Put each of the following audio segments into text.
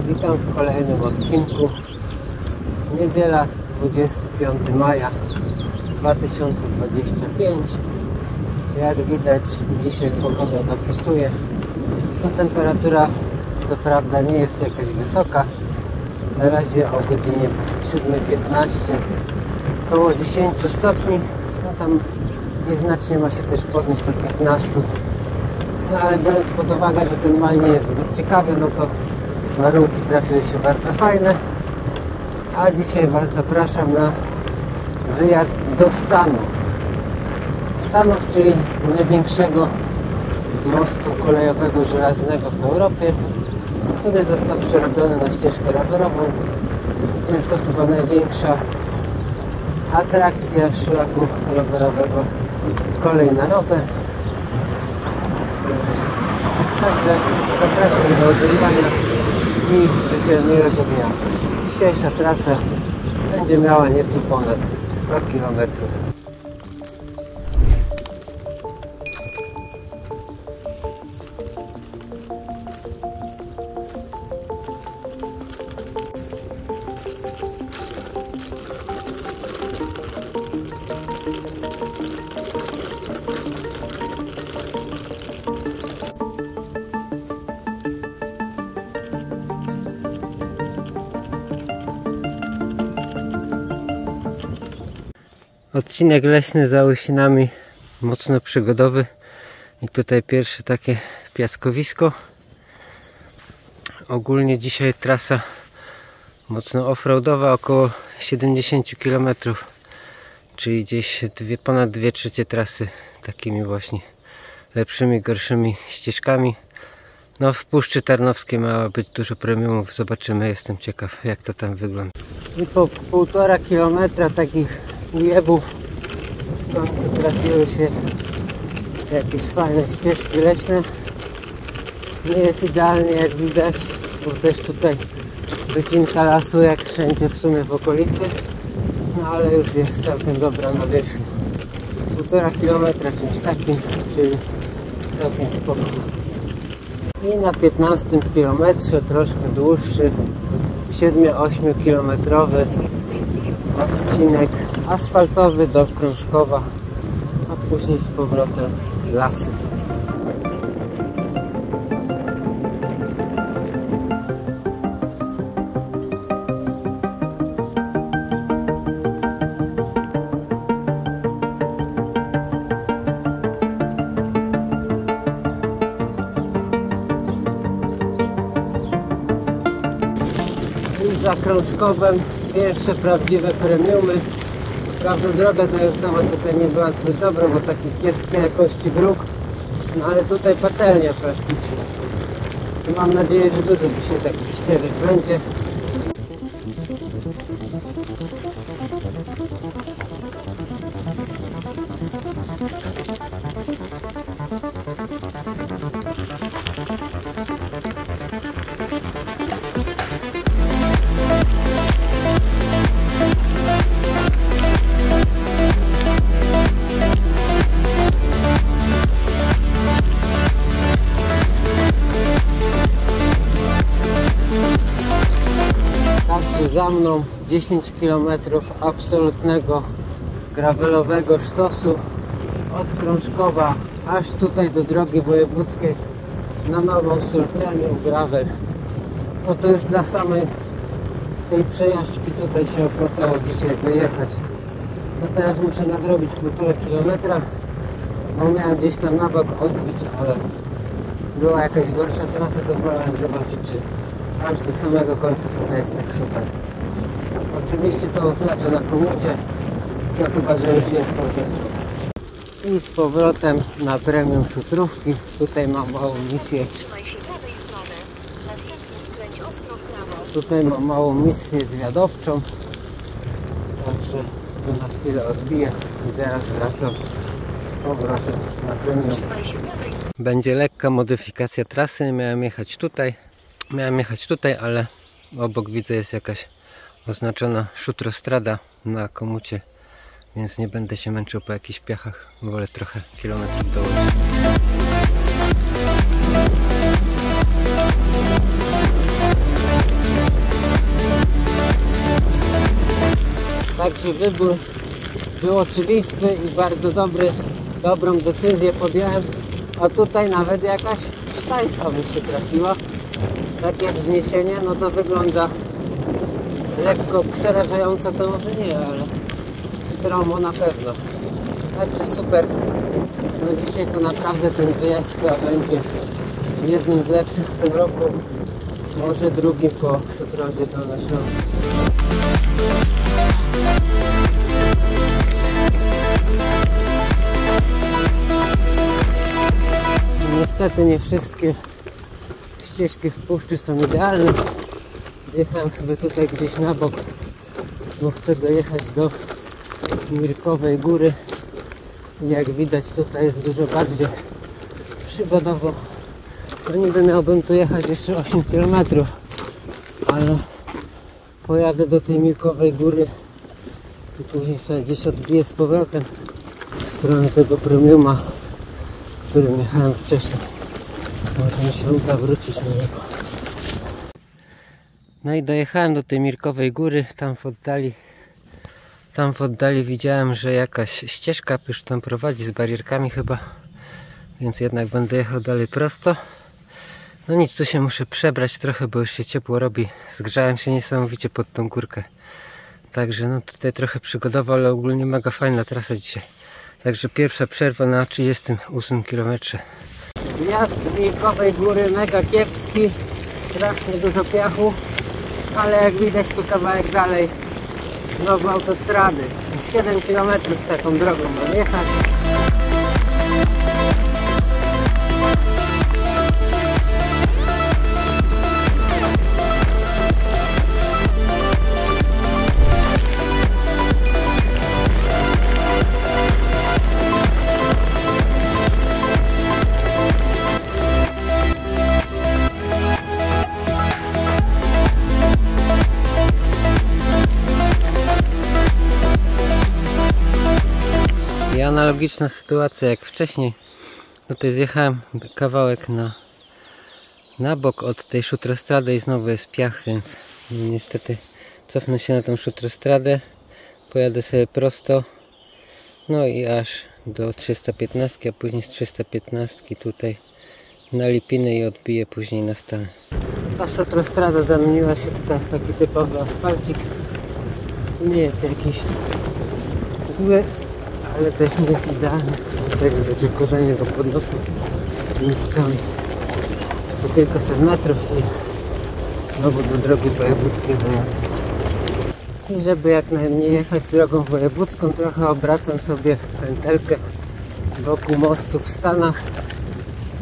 Witam w kolejnym odcinku. Niedziela 25 maja 2025. Jak widać, dzisiaj pogoda dopisuje. No, temperatura co prawda nie jest jakaś wysoka. Na razie o godzinie 7:15 około 10 stopni. No tam nieznacznie ma się też podnieść do 15. No ale biorąc pod uwagę, że ten maj nie jest zbyt ciekawy, no to warunki trafiły się bardzo fajne. A dzisiaj Was zapraszam na wyjazd do Stanów. Stanów, czyli największego mostu kolejowego żelaznego w Europie, który został przerobiony na ścieżkę rowerową. Jest to chyba największa atrakcja szlaku rowerowego Kolej na rower. Także zapraszam do oglądania i życzę miłego dnia. Dzisiejsza trasa będzie miała nieco ponad 100 km. Odcinek leśny za Łysinami, mocno przygodowy i tutaj pierwsze takie piaskowisko. Ogólnie dzisiaj trasa mocno offroadowa, około 70 km, czyli gdzieś ponad 2/3 trasy takimi właśnie lepszymi, gorszymi ścieżkami. No, w Puszczy Tarnowskiej ma być dużo premiumów, zobaczymy, jestem ciekaw jak to tam wygląda. I po 1,5 kilometra takich ujebów w końcu trafiły się jakieś fajne ścieżki leśne. Nie jest idealnie, jak widać, bo też tutaj wycinka lasu jak wszędzie w sumie w okolicy, no ale już jest całkiem dobra nawierzchnia. 1,5 kilometra czymś takim, czyli całkiem spoko. I na 15 kilometrze, troszkę dłuższy, 7-8 kilometrowy odcinek asfaltowy do Krążkowa, a później z powrotem lasy. I za Krążkowem pierwsze prawdziwe premiumy. Co prawda droga dojazdowa tutaj nie była zbyt dobra, bo taki kiepskiej jakości dróg, no ale tutaj patelnia praktycznie. I mam nadzieję, że dużo dzisiaj takich ścieżek będzie. Za mną 10 km absolutnego gravelowego sztosu od Krążkowa aż tutaj do drogi wojewódzkiej na Nową Sól Premium Gravel. No to już dla samej tej przejażdżki tutaj się opłacało dzisiaj wyjechać. No teraz muszę nadrobić 1,5 km, bo miałem gdzieś tam na bok odbić, ale była jakaś gorsza trasa, to wolałem zobaczyć, czy aż do samego końca tutaj jest tak super. Oczywiście to oznacza na komucie, no chyba, że już jest oznaczone. I z powrotem na premium szutrówki. Tutaj mam małą misję. Trzymaj się prawej strony. Następnie skręć ostro w prawo. Tutaj mam małą misję zwiadowczą. Także to na chwilę odbiję i zaraz wracam z powrotem na premium. Trzymaj się prawej strony. Będzie lekka modyfikacja trasy. Miałem jechać tutaj, ale obok widzę jest jakaś oznaczona szutrostrada na komucie, więc nie będę się męczył po jakichś piachach, wolę trochę kilometrów dołożyć. że wybór był oczywisty i bardzo dobrą decyzję podjąłem, a tutaj nawet jakaś sztajfa mi się trafiła. Takie wzniesienie, no to wygląda lekko przerażająco, to może nie, ale stromo na pewno. Także super. No dzisiaj to naprawdę ten wyjazd chyba będzie jednym z lepszych w tym roku, może drugim po Przydrożu Dolnośląskim. Niestety nie wszystkie ścieżki w puszczy są idealne. Zjechałem sobie tutaj gdzieś na bok, bo chcę dojechać do Mirkowej Góry. I jak widać tutaj jest dużo bardziej przygodowo. To niby miałbym tu jechać jeszcze 8 km, ale pojadę do tej Mirkowej Góry i później sobie gdzieś odbiję z powrotem w stronę tego premiuma, którym jechałem wcześniej. Może mi się uda wrócić na niego. No i dojechałem do tej Mirkowej Góry. Tam w oddali widziałem, że jakaś ścieżka już tam prowadzi z barierkami chyba, więc jednak będę jechał dalej prosto. No nic, tu się muszę przebrać trochę, bo już się ciepło robi. Zgrzałem się niesamowicie pod tą górkę. Także no tutaj trochę przygodowo, ale ogólnie mega fajna trasa dzisiaj. Także pierwsza przerwa na 38 km. Zjazd z Mirkowej Góry mega kiepski, strasznie dużo piachu, ale jak widać tu kawałek dalej znowu autostrady. 7 km taką drogą mam jechać. I analogiczna sytuacja jak wcześniej. Tutaj zjechałem kawałek na bok od tej szutrostrady i znowu jest piach, więc niestety cofnę się na tą szutrostradę, pojadę sobie prosto, no i aż do 315, a później z 315 tutaj na Lipiny i odbiję później na Stany. Ta szutrostrada zamieniła się tutaj w taki typowy asfalcik. Nie jest jakiś zły, ale też nie jest idealny. Tutaj będzie korzenie go podnoszą miejscami. To kilkaset metrów i znowu do drogi wojewódzkiej dojadę. I żeby jak najmniej jechać drogą wojewódzką, trochę obracam sobie pętelkę wokół mostu w Stanach.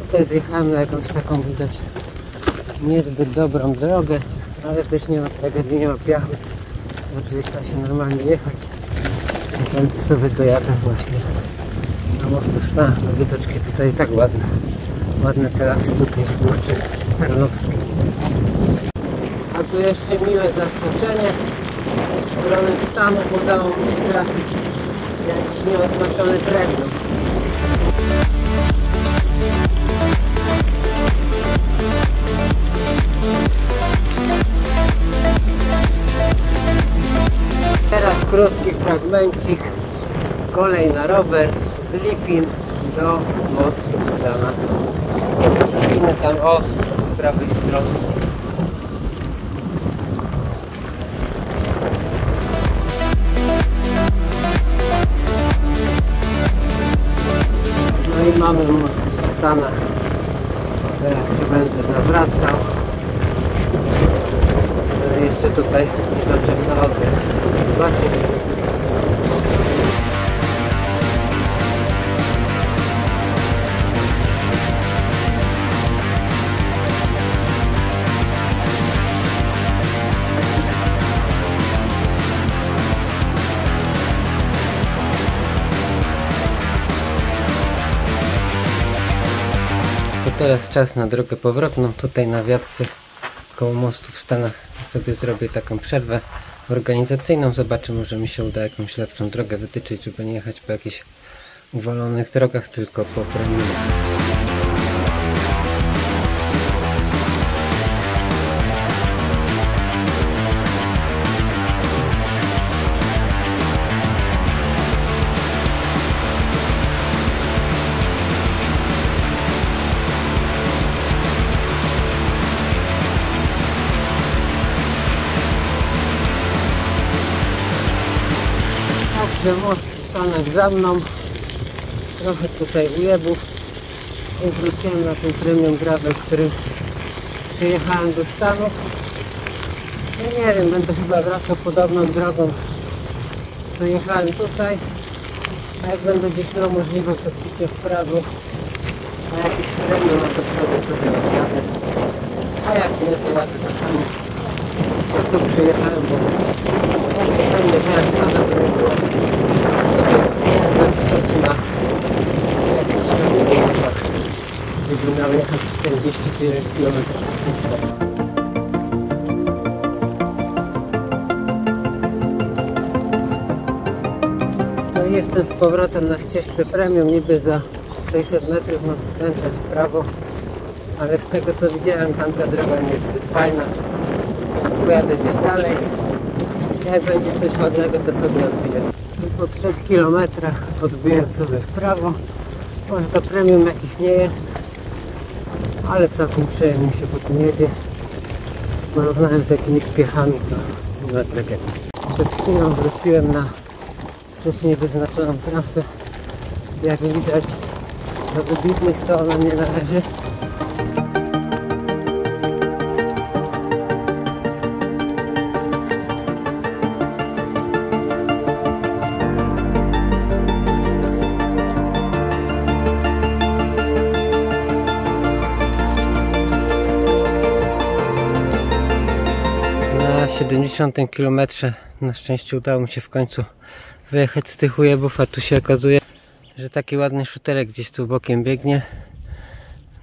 Tutaj zjechałem na jakąś taką, widać, niezbyt dobrą drogę, ale też nie ma tragedii, nie ma piachu. Dobrze, jeśli da się normalnie jechać. I tędy sobie dojadę właśnie na mostu w Stanach. No, widoczki tutaj tak ładne. Ładne terasy tutaj w Puszczy Tarnowskiej. A tu jeszcze miłe zaskoczenie. W stronę Stanów udało mi się trafić jakiś nieoznaczony premium. Teraz krótki fragmencik. Kolej na rower z Lipin do mostu w Stanach. Lipiny tam z prawej strony. No i mamy most w Stanach. Teraz się będę zawracał. Jeszcze tutaj widoczek na odwrót. Chcę sobie zobaczyć. To teraz czas na drogę powrotną. Tutaj na wiatce koło mostu w Stanach sobie zrobię taką przerwę organizacyjną. Zobaczę, może mi się uda jakąś lepszą drogę wytyczyć, żeby nie jechać po jakichś uwalonych drogach, tylko po premium. Także most Stanek za mną. Trochę tutaj ujebów. I wróciłem na ten premium gravel, którym przyjechałem do Stanów. No nie wiem, będę chyba wracał podobną drogą, co jechałem tutaj. A jak będę gdzieś miał możliwość odbicia w prawo na jakiś premium, no to wtedy sobie odjadę. A jak nie, to jadę to samo. Co tu przyjechałem, bo pewnie teraz szkoda by nie było sobie wskoczyć na jakiś środek, gdyby miał jechać 49 km. No i jestem z powrotem na ścieżce premium, niby za 600 metrów mam skręcać w prawo, ale z tego co widziałem, tamta droga nie jest zbyt fajna, więc pojadę gdzieś dalej. Jak będzie coś ładnego, to sobie odbiję. Po 3 km odbiję sobie w prawo. Może to premium jakiś nie jest, ale całkiem przyjemnie się po tym jedzie. Porównałem z jakimiś piechami, to nie ma tragedii. Przed chwilą wróciłem na wcześniej wyznaczoną trasę. Jak widać, do wybitnych to ona nie należy. Na 70 km na szczęście udało mi się w końcu wyjechać z tych ujebów, a tu się okazuje, że taki ładny szuterek gdzieś tu bokiem biegnie.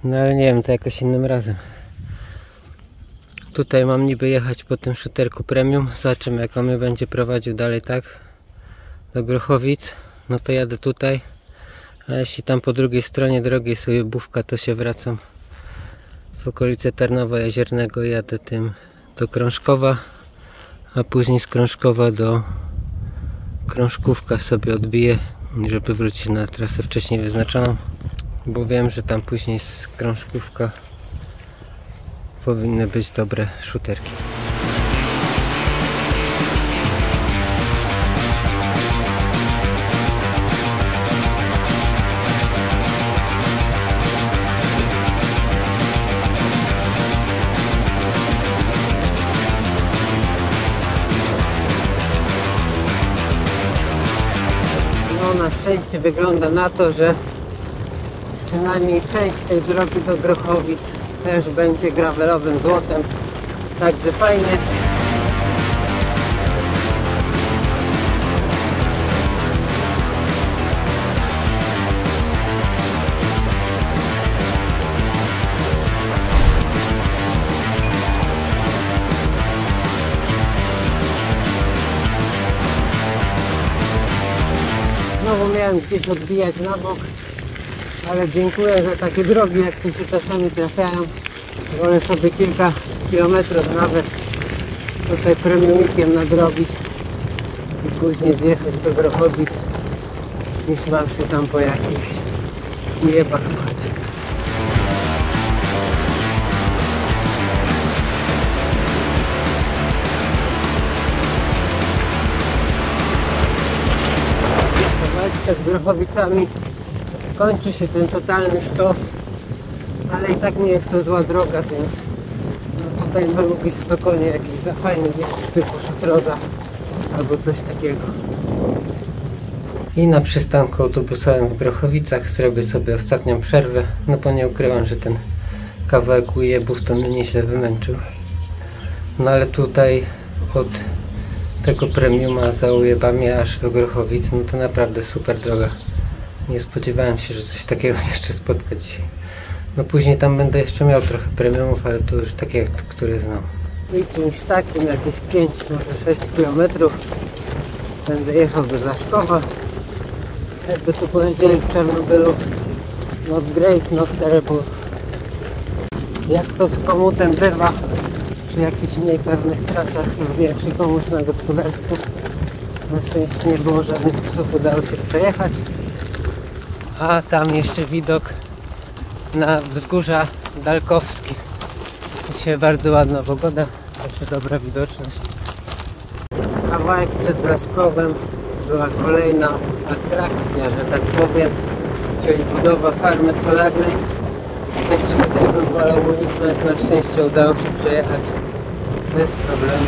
No ale nie wiem, to jakoś innym razem. Tutaj mam niby jechać po tym szuterku premium. Zobaczymy, jak on mnie będzie prowadził dalej, tak? Do Grochowic. No to jadę tutaj. A jeśli tam po drugiej stronie drogi jest ujebówka, to się wracam w okolice Tarnowa Jeziernego i jadę tym do Krążkowa, a później z Krążkowa do Krążkówka sobie odbiję, żeby wrócić na trasę wcześniej wyznaczoną, bo wiem, że tam później z Krążkówka powinny być dobre szuterki. Na szczęście wygląda na to, że przynajmniej część tej drogi do Grochowic też będzie gravelowym złotem, także fajnie. Znowu miałem gdzieś odbijać na bok, ale dziękuję za takie drogi, jak tu się czasami trafiają. Wolę sobie kilka kilometrów nawet tutaj premiumikiem nadrobić i później zjechać do Grochowic, niż mam się tam po jakichś ujebach chodzić. Przed Grochowicami kończy się ten totalny sztos, ale i tak nie jest to zła droga, więc no tutaj mógł iść spokojnie jakiś za fajny wieś typu Szutroza albo coś takiego. I na przystanku autobusowym w Grochowicach zrobię sobie ostatnią przerwę, no bo nie ukrywam, że ten kawałek ujebów to mnie nieźle wymęczył. No ale tutaj od tego premiuma za ujebami aż do Grochowic, no to naprawdę super droga. Nie spodziewałem się, że coś takiego jeszcze spotka dzisiaj. No później tam będę jeszcze miał trochę premiumów, ale to już takie, które znam. I czymś takim, jakieś 5, może 6 km będę jechał do Zaszkowa. Jakby tu powiedzieli w Czarnobylu, not great, not terrible. Jak to z komutem bywa przy jakichś mniej pewnych trasach, większy komuś na gospodarstwie. Na szczęście nie było żadnych psów, udało się przejechać. A tam jeszcze widok na wzgórza Dalkowskie. Dzisiaj bardzo ładna pogoda, jeszcze dobra widoczność. Kawałek przed Zaszkowem była kolejna atrakcja, że tak powiem, czyli budowa farmy solarnej. Jeszcze też bym wolał uniknąć, na szczęście udało się przejechać bez problemu.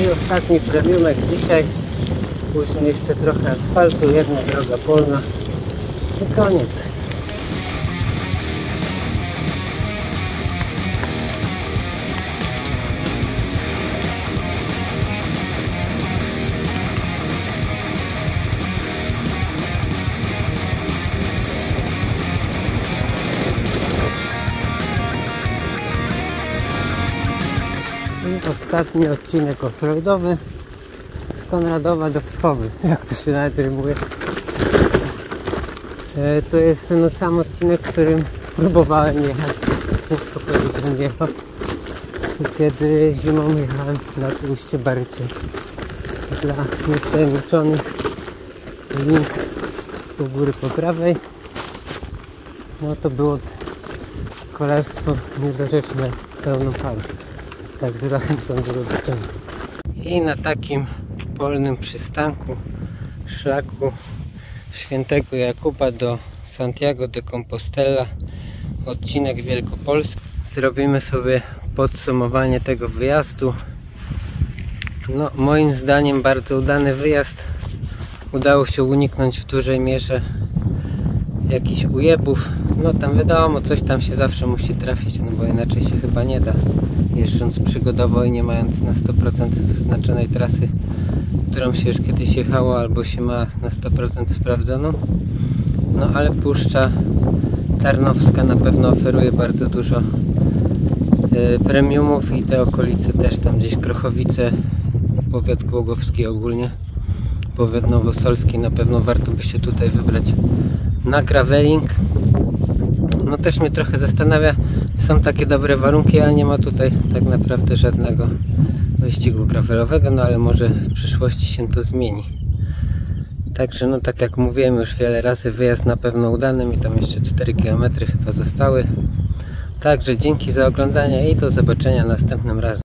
I ostatni premiumek dzisiaj. Później jeszcze trochę asfaltu, jedna droga polna i koniec. I ostatni odcinek offroadowy z Konradowa do Wschowy, jak to się nawet rymuje. To jest ten sam odcinek, którym próbowałem jechać. Ciężko powiedzieć, że jechał. Kiedy zimą jechałem nad ujście Baryczy. Dla niewtajemniczonych link u góry po prawej. No to było kolarstwo niedorzeczne pełną falą. Także zachęcam do zobaczenia. I na takim polnym przystanku szlaku Świętego Jakuba do Santiago de Compostela, odcinek wielkopolski, zrobimy sobie podsumowanie tego wyjazdu. No, moim zdaniem bardzo udany wyjazd. Udało się uniknąć w dużej mierze jakichś ujebów. No tam wiadomo, coś tam się zawsze musi trafić, no bo inaczej się chyba nie da, jeżdżąc przygodowo i nie mając na 100% wyznaczonej trasy, którą się już kiedyś jechało albo się ma na 100% sprawdzoną. No ale Puszcza Tarnowska na pewno oferuje bardzo dużo premiumów i te okolice też, tam gdzieś Krochowice, powiat głogowski ogólnie, powiat nowosolski, na pewno warto by się tutaj wybrać na graveling. No też mnie trochę zastanawia, są takie dobre warunki, a nie ma tutaj tak naprawdę żadnego wyścigu gravelowego, no ale może w przyszłości się to zmieni. Także no tak jak mówiłem już wiele razy, wyjazd na pewno udany, mi tam jeszcze 4 km chyba zostały. Także dzięki za oglądanie i do zobaczenia następnym razem.